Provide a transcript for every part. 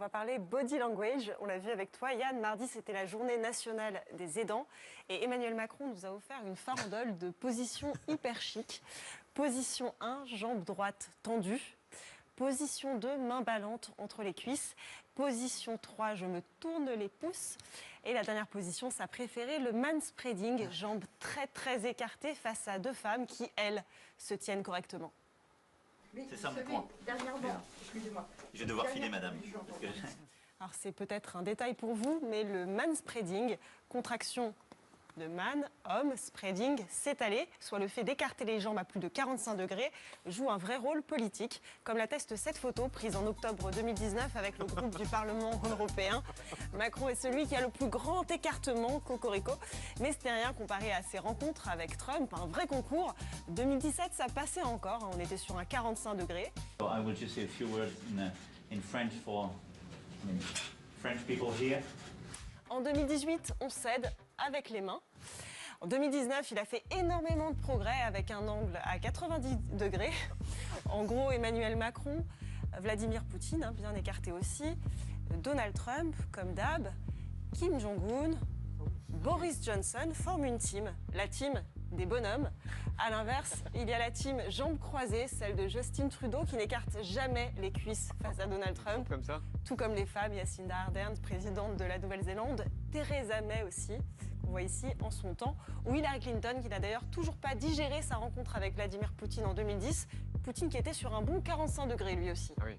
va parler body language. On l'a vu avec toi, Yann. Mardi, c'était la journée nationale des aidants. Et Emmanuel Macron nous a offert une farandole de positions hyper chic. Position 1, jambe droite tendue. Position 2, main ballante entre les cuisses. Position 3, je me tourne les pouces. Et la dernière position, sa préférée, le manspreading, jambes très écartées face à deux femmes qui, elles, se tiennent correctement. C'est ça mon point. Dernièrement, excusez-moi. Je vais devoir filer, madame. Alors c'est peut-être un détail pour vous, mais le manspreading, contraction de man, homme, spreading, s'étaler, soit le fait d'écarter les jambes à plus de 45 degrés, joue un vrai rôle politique, comme l'atteste cette photo prise en octobre 2019 avec le groupe du Parlement européen. Macron est celui qui a le plus grand écartement, cocorico, mais c'était rien comparé à ses rencontres avec Trump, un vrai concours. 2017, ça passait encore, on était sur un 45 degrés. I will just say a few words in French for French people here. En 2018, on cède avec les mains. En 2019, il a fait énormément de progrès avec un angle à 90 degrés. En gros, Emmanuel Macron, Vladimir Poutine, bien écarté aussi, Donald Trump, comme d'hab, Kim Jong-un, Boris Johnson forment une team, la team des bonhommes. À l'inverse, il y a la team jambes croisées, celle de Justin Trudeau qui n'écarte jamais les cuisses face à Donald Trump. Comme ça. Tout comme les femmes, Jacinda Ardern, présidente de la Nouvelle-Zélande, Theresa May aussi, qu'on voit ici en son temps, ou Hillary Clinton qui n'a d'ailleurs toujours pas digéré sa rencontre avec Vladimir Poutine en 2010. Poutine qui était sur un bon 45 degrés lui aussi. Ah oui.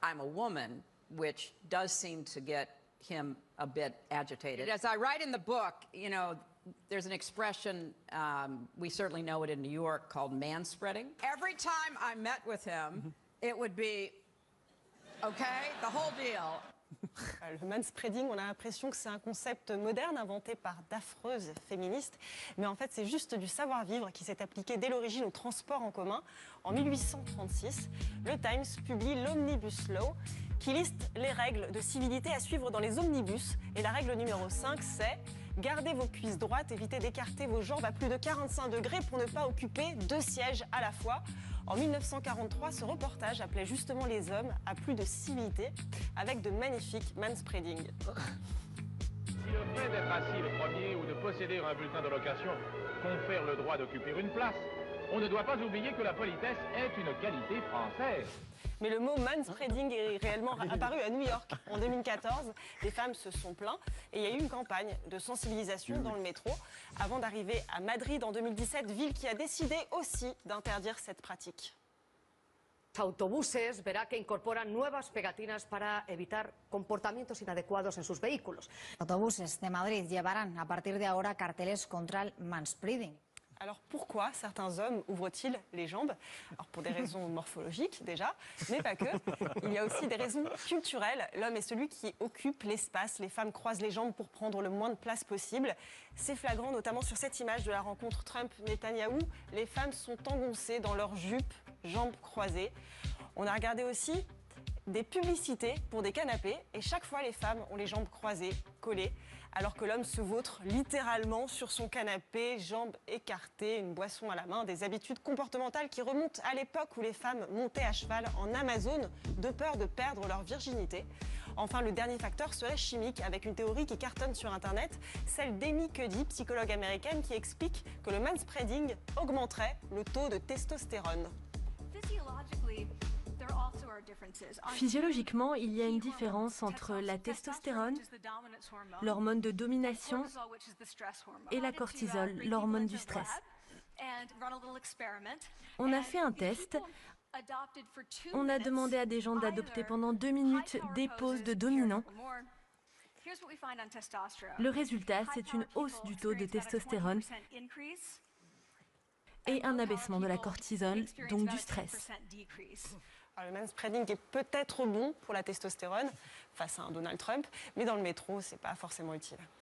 I'm a woman, which does seem to get him a bit agitated. As I write in the book, you know, there's an expression, we certainly know it in New York, called manspreading. Every time I met with him, it would be, okay, the whole deal. Le manspreading, on a l'impression que c'est un concept moderne inventé par d'affreuses féministes, mais en fait c'est juste du savoir-vivre qui s'est appliqué dès l'origine au transport en commun. En 1836, le Times publie l'Omnibus Law qui liste les règles de civilité à suivre dans les omnibus. Et la règle numéro 5, c'est « Gardez vos cuisses droites, évitez d'écarter vos jambes à plus de 45 degrés pour ne pas occuper deux sièges à la fois ». En 1943, ce reportage appelait justement les hommes à plus de civilité avec de magnifiques manspreading. Si le fait d'être assis le premier ou de posséder un bulletin de location confère le droit d'occuper une place, on ne doit pas oublier que la politesse est une qualité française. Mais le mot manspreading est réellement apparu à New York en 2014. Les femmes se sont plaintes et il y a eu une campagne de sensibilisation dans le métro avant d'arriver à Madrid en 2017, ville qui a décidé aussi d'interdire cette pratique. Los autobuses verá que incorporan nuevas pegatinas para evitar comportamientos inadecuados en sus vehículos. Autobuses de Madrid llevarán a partir de ahora carteles contra el manspreading. Alors pourquoi certains hommes ouvrent-ils les jambes? Alors pour des raisons morphologiques déjà, mais pas que. Il y a aussi des raisons culturelles. L'homme est celui qui occupe l'espace. Les femmes croisent les jambes pour prendre le moins de place possible. C'est flagrant notamment sur cette image de la rencontre Trump-Netanyahou. Les femmes sont engoncées dans leurs jupes, jambes croisées. On a regardé aussi des publicités pour des canapés et chaque fois les femmes ont les jambes croisées, collées, alors que l'homme se vautre littéralement sur son canapé, jambes écartées, une boisson à la main, des habitudes comportementales qui remontent à l'époque où les femmes montaient à cheval en Amazone de peur de perdre leur virginité. Enfin, le dernier facteur serait chimique avec une théorie qui cartonne sur Internet, celle d'Amy Cuddy, psychologue américaine, qui explique que le manspreading augmenterait le taux de testostérone. Physiologiquement, il y a une différence entre la testostérone, l'hormone de domination, et la cortisol, l'hormone du stress. On a fait un test. On a demandé à des gens d'adopter pendant 2 minutes des poses de dominant. Le résultat, c'est une hausse du taux de testostérone et un abaissement de la cortisol, donc du stress. Alors, le manspreading est peut-être bon pour la testostérone face à un Donald Trump, mais dans le métro, c'est pas forcément utile.